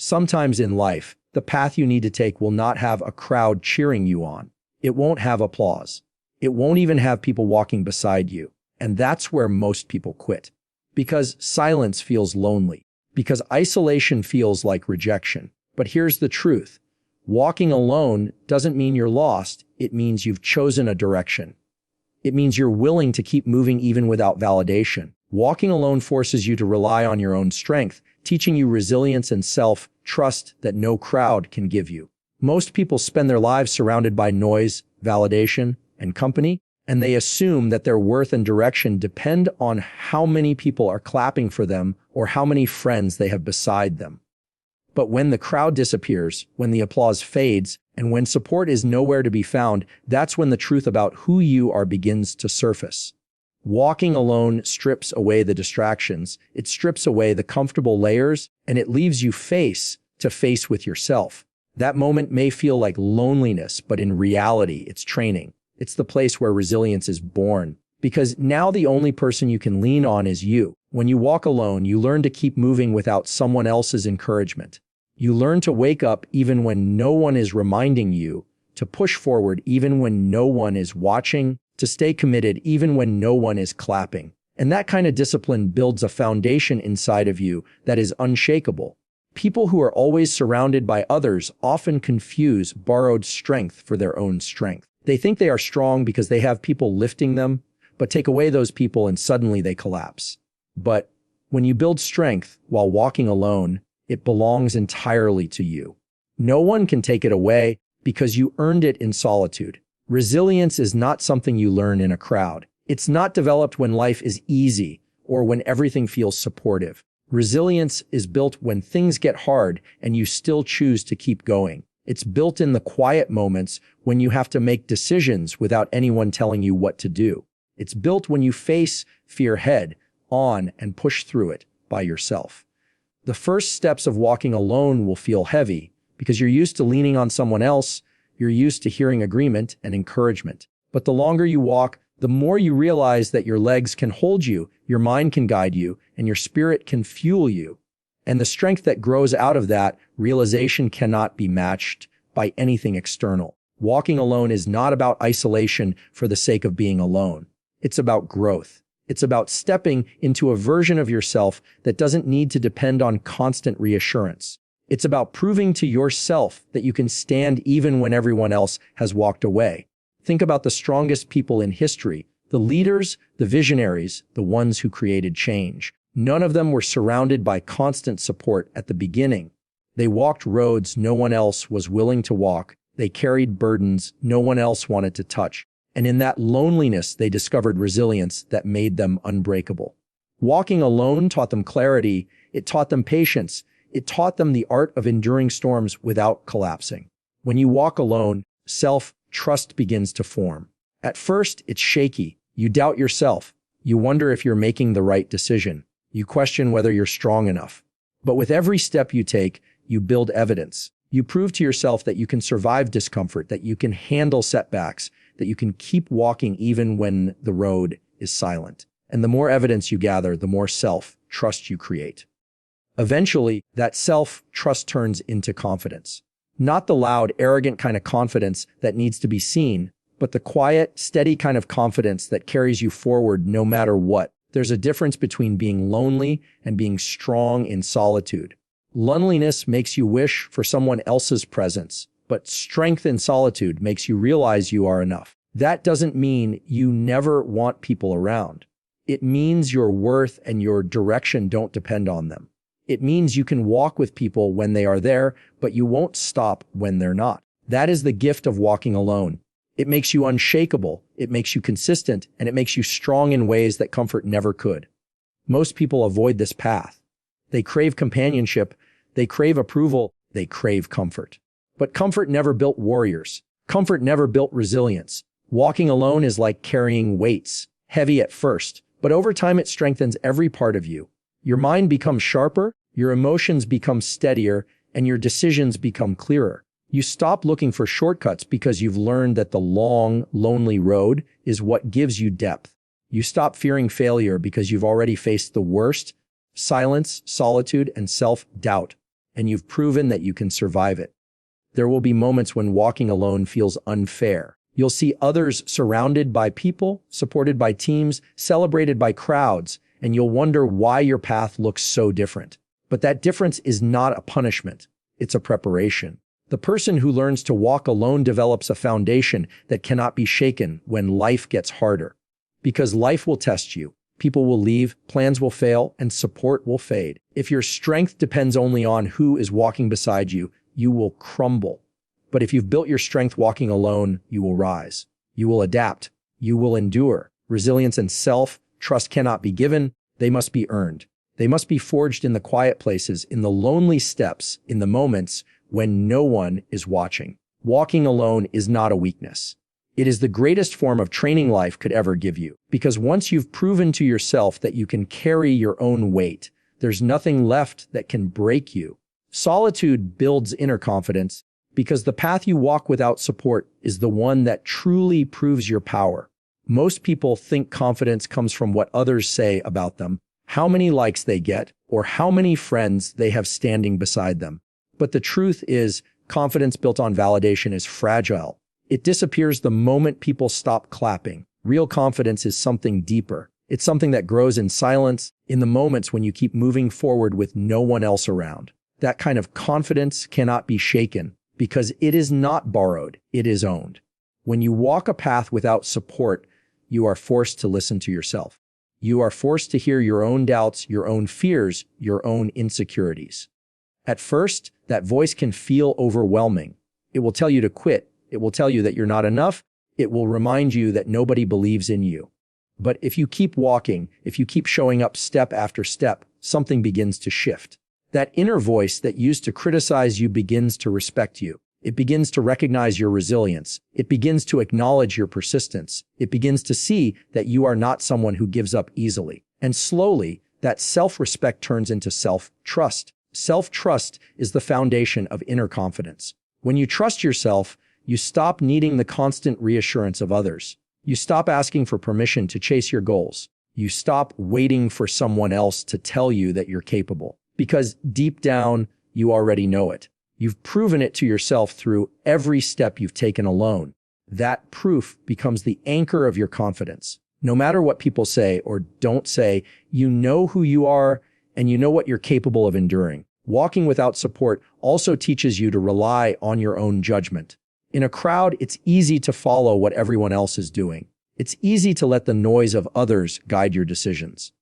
Sometimes in life, the path you need to take will not have a crowd cheering you on. It won't have applause. It won't even have people walking beside you. And that's where most people quit. Because silence feels lonely. Because isolation feels like rejection. But here's the truth. Walking alone doesn't mean you're lost. It means you've chosen a direction. It means you're willing to keep moving even without validation. Walking alone forces you to rely on your own strength, teaching you resilience and self-trust that no crowd can give you. Most people spend their lives surrounded by noise, validation, and company, and they assume that their worth and direction depend on how many people are clapping for them or how many friends they have beside them. But when the crowd disappears, when the applause fades, and when support is nowhere to be found, that's when the truth about who you are begins to surface. Walking alone strips away the distractions, it strips away the comfortable layers, and it leaves you face to face with yourself. That moment may feel like loneliness, but in reality, it's training. It's the place where resilience is born. Because now the only person you can lean on is you. When you walk alone, you learn to keep moving without someone else's encouragement. You learn to wake up even when no one is reminding you, to push forward even when no one is watching, to stay committed even when no one is clapping. And that kind of discipline builds a foundation inside of you that is unshakable. People who are always surrounded by others often confuse borrowed strength for their own strength. They think they are strong because they have people lifting them, but take away those people and suddenly they collapse. But when you build strength while walking alone, it belongs entirely to you. No one can take it away because you earned it in solitude. Resilience is not something you learn in a crowd. It's not developed when life is easy or when everything feels supportive. Resilience is built when things get hard and you still choose to keep going. It's built in the quiet moments when you have to make decisions without anyone telling you what to do. It's built when you face fear head on and push through it by yourself. The first steps of walking alone will feel heavy because you're used to leaning on someone else. You're used to hearing agreement and encouragement. But the longer you walk, the more you realize that your legs can hold you, your mind can guide you, and your spirit can fuel you. And the strength that grows out of that realization cannot be matched by anything external. Walking alone is not about isolation for the sake of being alone. It's about growth. It's about stepping into a version of yourself that doesn't need to depend on constant reassurance. It's about proving to yourself that you can stand even when everyone else has walked away. Think about the strongest people in history, the leaders, the visionaries, the ones who created change. None of them were surrounded by constant support at the beginning. They walked roads no one else was willing to walk. They carried burdens no one else wanted to touch. And in that loneliness, they discovered resilience that made them unbreakable. Walking alone taught them clarity. It taught them patience. It taught them the art of enduring storms without collapsing. When you walk alone, self-trust begins to form. At first, it's shaky. You doubt yourself. You wonder if you're making the right decision. You question whether you're strong enough. But with every step you take, you build evidence. You prove to yourself that you can survive discomfort, that you can handle setbacks, that you can keep walking even when the road is silent. And the more evidence you gather, the more self-trust you create. Eventually, that self-trust turns into confidence. Not the loud, arrogant kind of confidence that needs to be seen, but the quiet, steady kind of confidence that carries you forward no matter what. There's a difference between being lonely and being strong in solitude. Loneliness makes you wish for someone else's presence, but strength in solitude makes you realize you are enough. That doesn't mean you never want people around. It means your worth and your direction don't depend on them. It means you can walk with people when they are there, but you won't stop when they're not. That is the gift of walking alone. It makes you unshakable, it makes you consistent, and it makes you strong in ways that comfort never could. Most people avoid this path. They crave companionship, they crave approval, they crave comfort. But comfort never built warriors. Comfort never built resilience. Walking alone is like carrying weights, heavy at first, but over time it strengthens every part of you. Your mind becomes sharper, your emotions become steadier, and your decisions become clearer. You stop looking for shortcuts because you've learned that the long, lonely road is what gives you depth. You stop fearing failure because you've already faced the worst, silence, solitude, and self-doubt. and you've proven that you can survive it. There will be moments when walking alone feels unfair. You'll see others surrounded by people, supported by teams, celebrated by crowds, and you'll wonder why your path looks so different. But that difference is not a punishment. It's a preparation. The person who learns to walk alone develops a foundation that cannot be shaken when life gets harder. Because life will test you. People will leave, plans will fail, and support will fade. If your strength depends only on who is walking beside you, you will crumble. But if you've built your strength walking alone, you will rise. You will adapt. You will endure. Resilience and self-trust cannot be given. They must be earned. They must be forged in the quiet places, in the lonely steps, in the moments when no one is watching. Walking alone is not a weakness. It is the greatest form of training life could ever give you. Because once you've proven to yourself that you can carry your own weight, there's nothing left that can break you. Solitude builds inner confidence because the path you walk without support is the one that truly proves your power. Most people think confidence comes from what others say about them, how many likes they get, or how many friends they have standing beside them. But the truth is, confidence built on validation is fragile. It disappears the moment people stop clapping. Real confidence is something deeper. It's something that grows in silence, in the moments when you keep moving forward with no one else around. That kind of confidence cannot be shaken because it is not borrowed, it is owned. When you walk a path without support, you are forced to listen to yourself. You are forced to hear your own doubts, your own fears, your own insecurities. At first, that voice can feel overwhelming. It will tell you to quit. It will tell you that you're not enough. It will remind you that nobody believes in you. But if you keep walking, if you keep showing up step after step, something begins to shift. That inner voice that used to criticize you begins to respect you. It begins to recognize your resilience. It begins to acknowledge your persistence. It begins to see that you are not someone who gives up easily. And slowly, that self-respect turns into self-trust. Self-trust is the foundation of inner confidence. When you trust yourself, you stop needing the constant reassurance of others. You stop asking for permission to chase your goals. You stop waiting for someone else to tell you that you're capable. Because deep down, you already know it. You've proven it to yourself through every step you've taken alone. That proof becomes the anchor of your confidence. No matter what people say or don't say, you know who you are and you know what you're capable of enduring. Walking without support also teaches you to rely on your own judgment. In a crowd, it's easy to follow what everyone else is doing. It's easy to let the noise of others guide your decisions.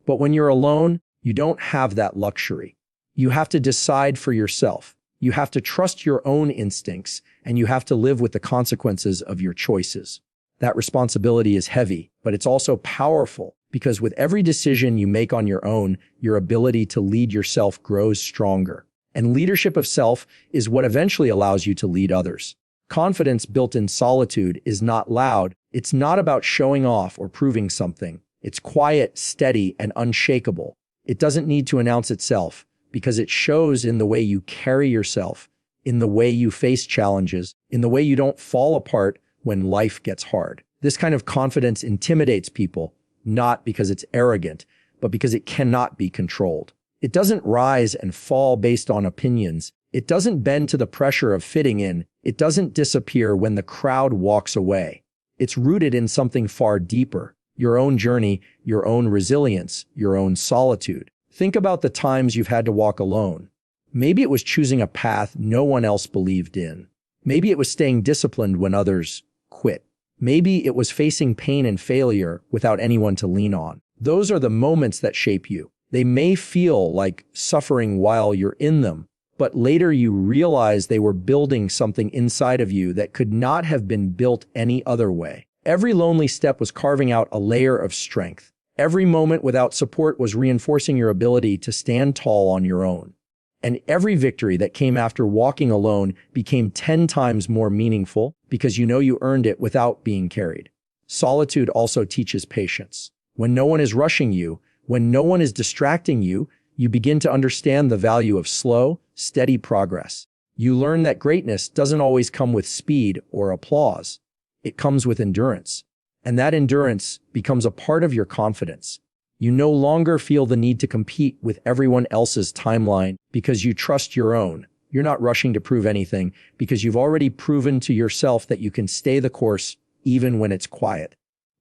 But when you're alone, you don't have that luxury. You have to decide for yourself. You have to trust your own instincts, and you have to live with the consequences of your choices. That responsibility is heavy, but it's also powerful, because with every decision you make on your own, your ability to lead yourself grows stronger. And leadership of self is what eventually allows you to lead others. Confidence built in solitude is not loud. It's not about showing off or proving something. It's quiet, steady, and unshakable. It doesn't need to announce itself because it shows in the way you carry yourself, in the way you face challenges, in the way you don't fall apart when life gets hard. This kind of confidence intimidates people, not because it's arrogant, but because it cannot be controlled. It doesn't rise and fall based on opinions. It doesn't bend to the pressure of fitting in. It doesn't disappear when the crowd walks away. It's rooted in something far deeper. Your own journey, your own resilience, your own solitude. Think about the times you've had to walk alone. Maybe it was choosing a path no one else believed in. Maybe it was staying disciplined when others quit. Maybe it was facing pain and failure without anyone to lean on. Those are the moments that shape you. They may feel like suffering while you're in them, but later you realize they were building something inside of you that could not have been built any other way. Every lonely step was carving out a layer of strength. Every moment without support was reinforcing your ability to stand tall on your own. And every victory that came after walking alone became 10 times more meaningful because you know you earned it without being carried. Solitude also teaches patience. When no one is rushing you, when no one is distracting you, you begin to understand the value of slow, steady progress. You learn that greatness doesn't always come with speed or applause. It comes with endurance. And that endurance becomes a part of your confidence. You no longer feel the need to compete with everyone else's timeline because you trust your own. You're not rushing to prove anything because you've already proven to yourself that you can stay the course even when it's quiet.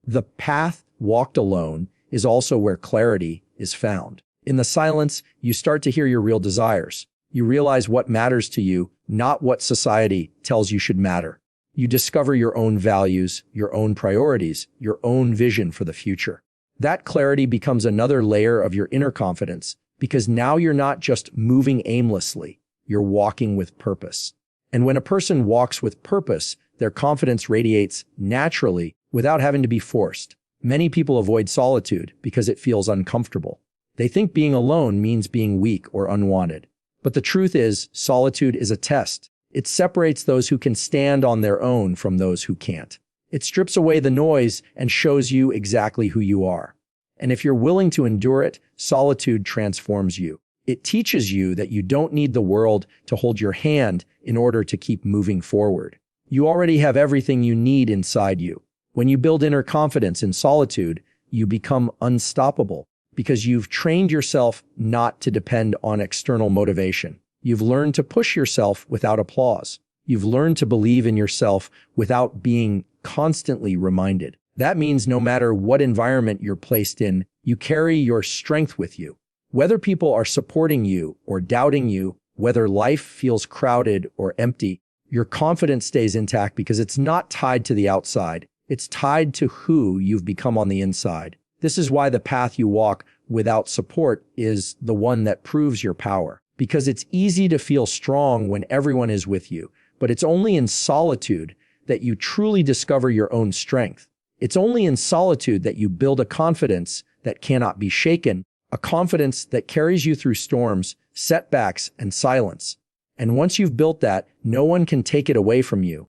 The path walked alone is also where clarity is found. In the silence, you start to hear your real desires. You realize what matters to you, not what society tells you should matter. You discover your own values, your own priorities, your own vision for the future. That clarity becomes another layer of your inner confidence because now you're not just moving aimlessly, you're walking with purpose. And when a person walks with purpose, their confidence radiates naturally without having to be forced. Many people avoid solitude because it feels uncomfortable. They think being alone means being weak or unwanted. But the truth is, solitude is a test. It separates those who can stand on their own from those who can't. It strips away the noise and shows you exactly who you are. And if you're willing to endure it, solitude transforms you. It teaches you that you don't need the world to hold your hand in order to keep moving forward. You already have everything you need inside you. When you build inner confidence in solitude, you become unstoppable because you've trained yourself not to depend on external motivation. You've learned to push yourself without applause. You've learned to believe in yourself without being constantly reminded. That means no matter what environment you're placed in, you carry your strength with you. Whether people are supporting you or doubting you, whether life feels crowded or empty, your confidence stays intact because it's not tied to the outside. It's tied to who you've become on the inside. This is why the path you walk without support is the one that proves your power. Because it's easy to feel strong when everyone is with you, but it's only in solitude that you truly discover your own strength. It's only in solitude that you build a confidence that cannot be shaken, a confidence that carries you through storms, setbacks, and silence. And once you've built that, no one can take it away from you.